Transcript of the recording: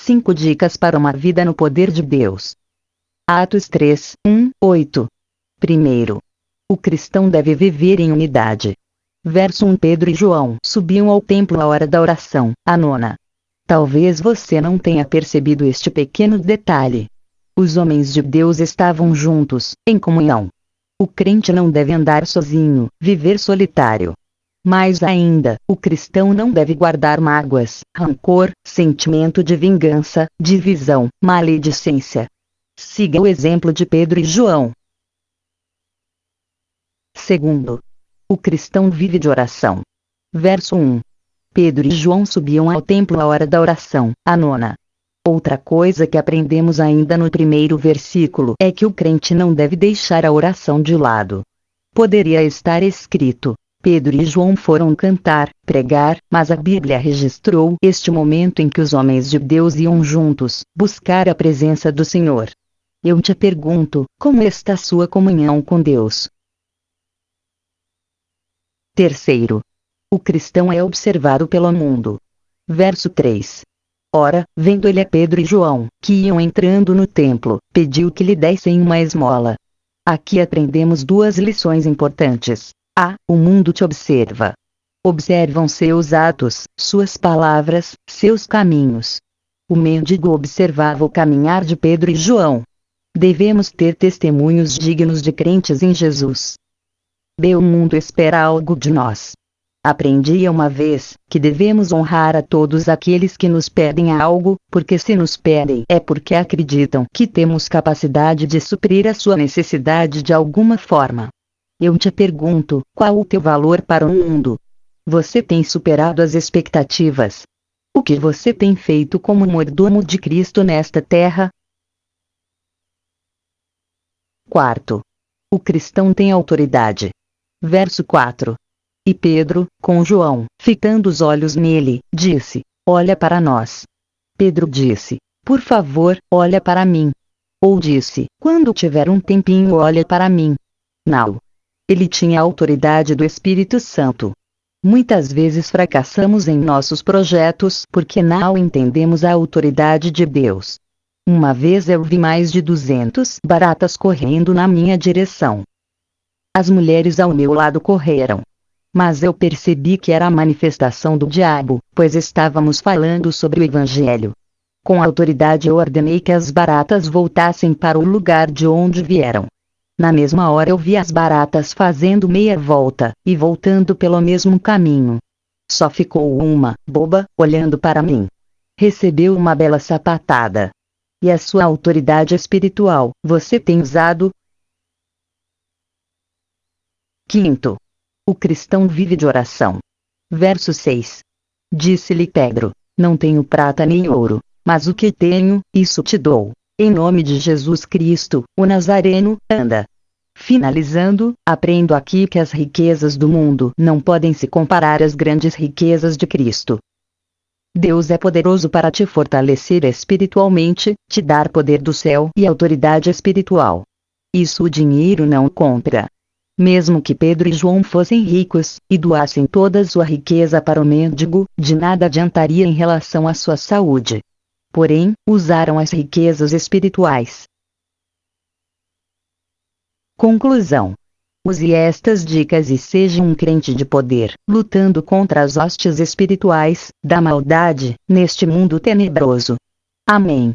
5 dicas para uma vida no poder de Deus. Atos 3, 1, 8. Primeiro, o cristão deve viver em unidade. Verso 1. Pedro e João subiam ao templo à hora da oração, a nona. Talvez você não tenha percebido este pequeno detalhe. Os homens de Deus estavam juntos, em comunhão. O crente não deve andar sozinho, viver solitário. Mais ainda, o cristão não deve guardar mágoas, rancor, sentimento de vingança, divisão, maledicência. Siga o exemplo de Pedro e João. Segundo, o cristão vive de oração. Verso 1. Pedro e João subiam ao templo à hora da oração, a nona. Outra coisa que aprendemos ainda no primeiro versículo é que o crente não deve deixar a oração de lado. Poderia estar escrito: Pedro e João foram cantar, pregar, mas a Bíblia registrou este momento em que os homens de Deus iam juntos, buscar a presença do Senhor. Eu te pergunto, como está sua comunhão com Deus? Terceiro, o cristão é observado pelo mundo. Verso 3. Ora, vendo ele a Pedro e João, que iam entrando no templo, pediu que lhe dessem uma esmola. Aqui aprendemos duas lições importantes. A. O mundo te observa. Observam seus atos, suas palavras, seus caminhos. O mendigo observava o caminhar de Pedro e João. Devemos ter testemunhos dignos de crentes em Jesus. B. O mundo espera algo de nós. Aprendi uma vez que devemos honrar a todos aqueles que nos pedem algo, porque se nos pedem é porque acreditam que temos capacidade de suprir a sua necessidade de alguma forma. Eu te pergunto, qual o teu valor para o mundo? Você tem superado as expectativas? O que você tem feito como mordomo de Cristo nesta terra? Quarto, o cristão tem autoridade. Verso 4. E Pedro, com João, fitando os olhos nele, disse: Olha para nós. Pedro disse: Por favor, olha para mim. Ou disse: Quando tiver um tempinho, olha para mim. Não. Ele tinha a autoridade do Espírito Santo. Muitas vezes fracassamos em nossos projetos porque não entendemos a autoridade de Deus. Uma vez eu vi mais de 200 baratas correndo na minha direção. As mulheres ao meu lado correram. Mas eu percebi que era a manifestação do diabo, pois estávamos falando sobre o Evangelho. Com autoridade eu ordenei que as baratas voltassem para o lugar de onde vieram. Na mesma hora eu vi as baratas fazendo meia volta, e voltando pelo mesmo caminho. Só ficou uma, boba, olhando para mim. Recebeu uma bela sapatada. E a sua autoridade espiritual, você tem usado? Quinto, o cristão vive de oração. Verso 6. Disse-lhe Pedro: Não tenho prata nem ouro, mas o que tenho, isso te dou. Em nome de Jesus Cristo, o Nazareno, anda. Finalizando, aprendo aqui que as riquezas do mundo não podem se comparar às grandes riquezas de Cristo. Deus é poderoso para te fortalecer espiritualmente, te dar poder do céu e autoridade espiritual. Isso o dinheiro não compra. Mesmo que Pedro e João fossem ricos, e doassem toda a sua riqueza para o mendigo, de nada adiantaria em relação à sua saúde. Porém, usaram as riquezas espirituais. Conclusão. Use estas dicas e seja um crente de poder, lutando contra as hostes espirituais da maldade neste mundo tenebroso. Amém.